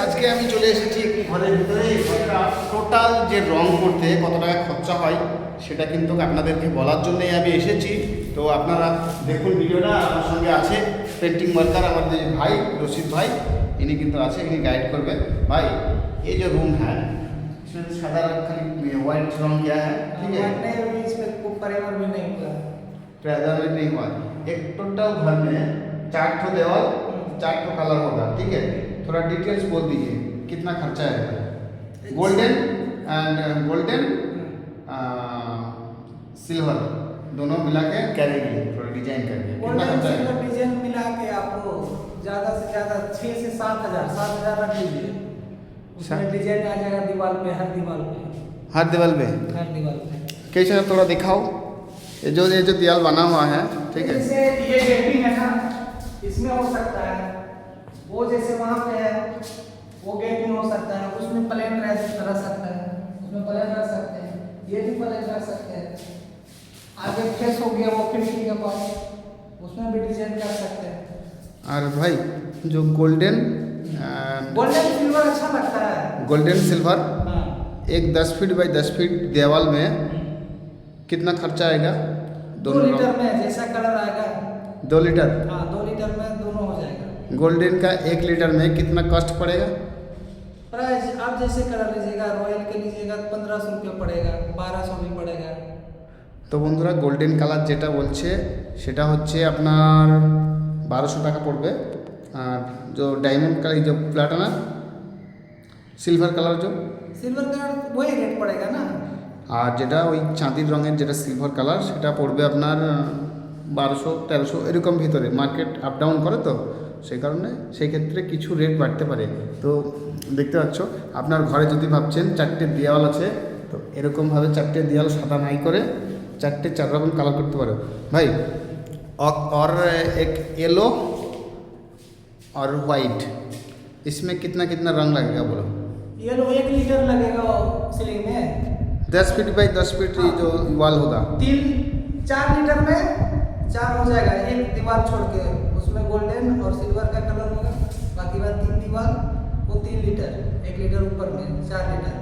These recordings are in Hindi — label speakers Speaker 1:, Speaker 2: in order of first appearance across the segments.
Speaker 1: আজকে আমি চলে এসেছি একটি ঘরের ভিতরে। এই ঘরটা টোটাল যে রং করতে কত টাকা খরচা হয় সেটা কিন্তু আপনাদেরকে বলার জন্যই আমি এসেছি। তো আপনারা দেখুন ভিডিওটা। আমার সঙ্গে আছে পেন্টিং ওয়ার্কার আমাদের ভাই রশিদ ভাই, ইনি কিন্তু আছে, ইনি গাইড করবে। ভাই ये जो रूम है इसमें सादा खाली वाइट रंग किया है, ठीक है,
Speaker 2: इसमें परिवार में नहीं हुआ,
Speaker 1: प्राइमर नहीं हुआ। एक टोटल घर में 4 ठो देवाल 4 ठो कलर होगा, ठीक है। थोड़ा डिटेल्स बोल दीजिए कितना खर्चा है। गोल्डन एंड गोल्डन सिल्वर दोनों मिला के करेंगे, थोड़ा डिजाइन करके कितना खर्चा है।
Speaker 2: डिजाइन मिला के आपको ज़्यादा से ज़्यादा 6 से 7,000 रख लीजिए। उसमें डिजाइन आ जाएगा दीवार पे, हर दीवार पे,
Speaker 1: हर दीवार पे,
Speaker 2: हर दीवार पे।
Speaker 1: कैसा थोड़ा दिखाओ। ये जो दीवार बना हुआ है, ठीक है,
Speaker 2: जैसे ये गेटिंग है ना, इसमें हो सकता है वो जैसे वहाँ पे है वो गेटिंग हो सकता है, उसमें प्लेन रह सकता है, उसमें प्लेन रख सकते हैं, ये भी प्लेन रख सकते हैं। आगे फेस हो गया वो खिड़की के पास, उसमें भी डिजाइन कर सकते हैं।
Speaker 1: और भाई जो गोल्डन
Speaker 2: सिल्वर अच्छा लगता है,
Speaker 1: गोल्डन सिल्वर
Speaker 2: हाँ।
Speaker 1: एक 10 फीट बाई 10 फीट दीवार में कितना खर्चा आएगा?
Speaker 2: 2 लीटर में जैसा कलर आएगा
Speaker 1: 2 लीटर,
Speaker 2: हाँ 2 लीटर में दोनों हो जाएगा।
Speaker 1: गोल्डन का 1 लीटर में कितना कॉस्ट पड़ेगा?
Speaker 2: प्राइस आप जैसे कलर लीजिएगा, रॉयल के लीजिएगा 1500 रुपये पड़ेगा, 1200 भी पड़ेगा।
Speaker 1: তো বন্ধুরা গোল্ডেন কালার যেটা বলছে সেটা হচ্ছে আপনার 1200 টাকা পড়বে। আর जो डायमंड कलर जो प्लाटिना सिल्वर कलर जो
Speaker 2: सिल्वर कलर वही रेट पड़ेगा ना।
Speaker 1: আর যেটা ওই চাঁদির রঙের যেটা সিলভার কালার সেটা পড়বে আপনার 1200-1300 এরকম ভিতরে। মার্কেট আপ ডাউন করে তো সেই কারণে সেই ক্ষেত্রে কিছু রেট বাড়তে পারে। তো দেখতে পাচ্ছ আপনার ঘরে যদি ভাবছেন 4টে দেওয়াল আছে তো এরকমভাবে 4টে দেওয়াল সাদা নাই করে 4টে 4 রকম কালার করতে পারো ভাই। और एक येलो और वाइट, इसमें कितना कितना रंग लगेगा बोलो?
Speaker 2: ये लो 1 लीटर लगेगा सीलिंग में,
Speaker 1: 10 फीट बाई 10 फीट जो वॉल होगा
Speaker 2: 4 लीटर में 4 हो जाएगा। एक दीवार छोड़ के उसमें गोल्डन और सिल्वर का कलर होगा, बाकी बात 3 दीवार वो 3 लीटर, 1 लीटर ऊपर में 4 लीटर।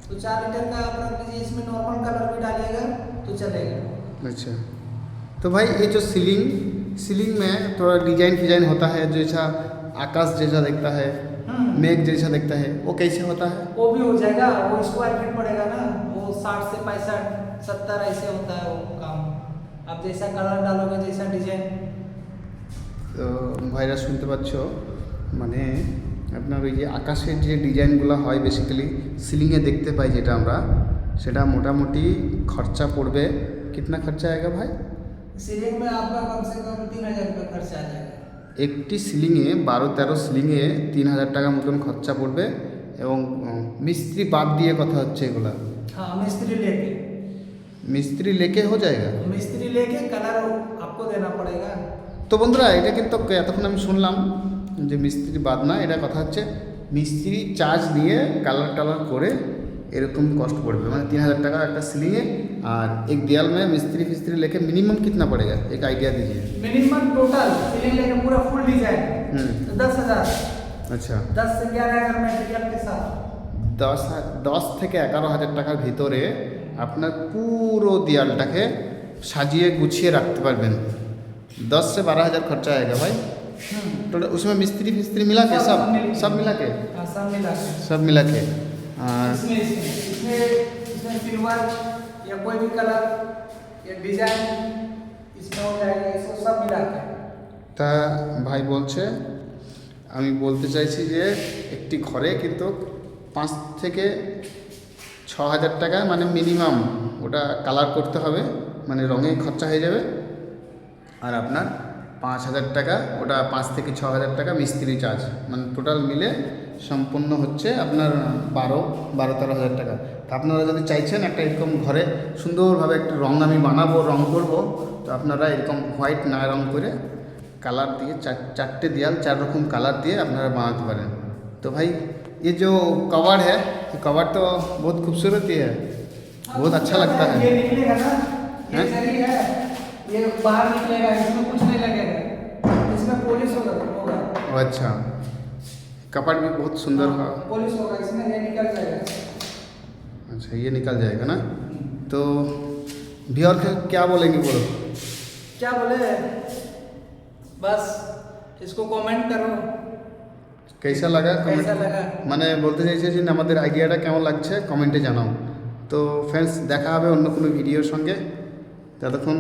Speaker 2: तो 4 लीटर का आप रख लीजिए, इसमें नॉर्मल कलर भी डालिएगा तो चलेगा।
Speaker 1: अच्छा तो भाई ये जो सीलिंग में थोड़ा डिजाइन होता है जैसा आकाश जैसा दिखता है, मेघ जैसा दिखता है, वो कैसे होता है?
Speaker 2: वो भी हो जाएगा, वो स्क्वायर फीट पड़ेगा ना, वो 60 से 65 70 ऐसे होता है वो काम। आप जैसा कलर डालोगे जैसा डिजाइन।
Speaker 1: তো ভাইরা শুনতে পাচ্ছ মানে আপনার ওই যে আকাশের যে ডিজাইনগুলো হয় বেসিক্যালি সিলিংয়ে দেখতে পাই যেটা আমরা, সেটা মোটামুটি খরচা পড়বে। কিতনা খরচা আएगा ভাই?
Speaker 2: सीलिंग में आपका कम से कम 3000 रुपये खर्चा आ जाएगा।
Speaker 1: একটি সিলিংয়ে 12-13 সিলিংয়ে 3000 টাকা মতন খরচা পড়বে এবং মিস্ত্রি বাদ দিয়ে কথা হচ্ছে এগুলা।
Speaker 2: हाँ
Speaker 1: মিস্ত্রি লেকে हो जाएगा,
Speaker 2: मिस्त्री लेके कलर आपको देना पड़ेगा।
Speaker 1: তো বন্ধুরা এটা কিন্তু এতক্ষণ আমি শুনলাম যে মিস্ত্রি বাদ না, এটা কথা হচ্ছে মিস্ত্রি চার্জ নিয়ে কালার টালার করে এরকম কষ্ট পড়বে। মানে 3000 টাকা একটা সিলিংয়ে। আর एक दीवार में मिस्त्री फिस्त्री लेके मिनिमम कितना पड़ेगा, एक आइडिया दीजिए।
Speaker 2: मिनिमम टोटल सीलिंग लेके पूरा फुल डिजाइन 10,000।
Speaker 1: अच्छा
Speaker 2: 10 से 11,000 मटेरियल के साथ
Speaker 1: 10 থেকে 11,000 টাকার ভিতরে আপনার পুরো দেয়ালটাকে সাজিয়ে গুছিয়ে রাখতে পারবেন। 10 से 12,000 खर्चा आएगा भाई। तो उसमें मिस्त्री फिस्त्री मिला के सब मिला के
Speaker 2: हाँ, सब
Speaker 1: मिला के
Speaker 2: इसमें सिल्वर या कोई भी कलर या डिजाइन इसमें हो जाएगा, इसको सब मिला के।
Speaker 1: তা ভাই বলছে আমি বলতে চাইছি যে একটি ঘরে কিন্তু 5 থেকে 6,000 টাকা মানে মিনিমাম ওটা কালার করতে হবে, মানে রঙে খরচা হয়ে যাবে। আর আপনার 5,000 টাকা ওটা 5 থেকে 6,000 টাকা মিস্ত্রি চার্জ, মানে টোটাল মিলে সম্পূর্ণ হচ্ছে আপনার 12-13,000 টাকা। তো আপনারা যদি চাইছেন একটা এরকম ঘরে সুন্দরভাবে একটা রঙ আমি বানাবো, রঙ করব, তো আপনারা এরকম হোয়াইট না রঙ করে কালার দিয়ে 4টে দেয়াল 4 রকম কালার দিয়ে আপনারা বানাতে পারেন। तो भाई ये जो कवर है, ये कवर तो बहुत खूबसूरत ही है, बहुत अच्छा लगता है।
Speaker 2: ये निकलेगा ना, ये जरी है, ये बाहर निकलेगा, इसमें कुछ नहीं लगेगा, इसमें पॉलिश होगा।
Speaker 1: अच्छा कपड़ भी बहुत सुंदर है।
Speaker 2: पॉलिश होगा इसमें, ये निकल जाएगा।
Speaker 1: अच्छा ये निकल जाएगा ना। तो व्यूअर के क्या बोलेंगे बोलो।
Speaker 2: क्या बोले, बस इसको कमेंट करो
Speaker 1: कैसा लगा
Speaker 2: कैसा लगा।
Speaker 1: মানে বলতে চাইছে যে আমাদের আইডিয়াটা কেমন লাগছে কমেন্টে জানাও। তো ফ্রেন্ডস দেখা হবে অন্য কোনো ভিডিওর সঙ্গে, ততক্ষণ